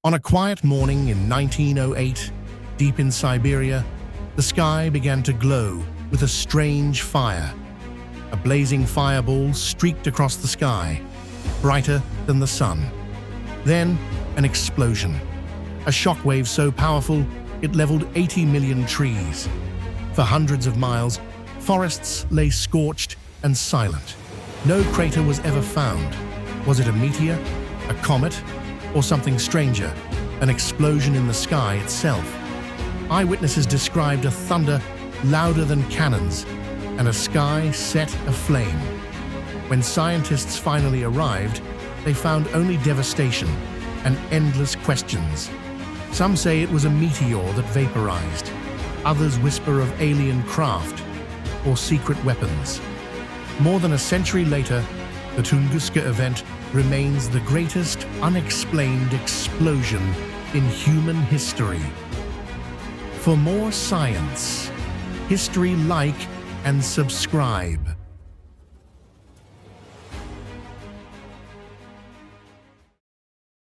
On a quiet morning in 1908, deep in Siberia, the sky began to glow with a strange fire. A blazing fireball streaked across the sky, brighter than the sun. Then, an explosion. A shockwave so powerful, it leveled 80 million trees. For hundreds of miles, forests lay scorched and silent. No crater was ever found. Was it a meteor, a comet, or something stranger, an explosion in the sky itself? Eyewitnesses described a thunder louder than cannons and a sky set aflame. When scientists finally arrived, they found only devastation and endless questions. Some say it was a meteor that vaporized. Others whisper of alien craft or secret weapons. More than a century later, the Tunguska event remains the greatest unexplained explosion in human history. For more science, history, like and subscribe.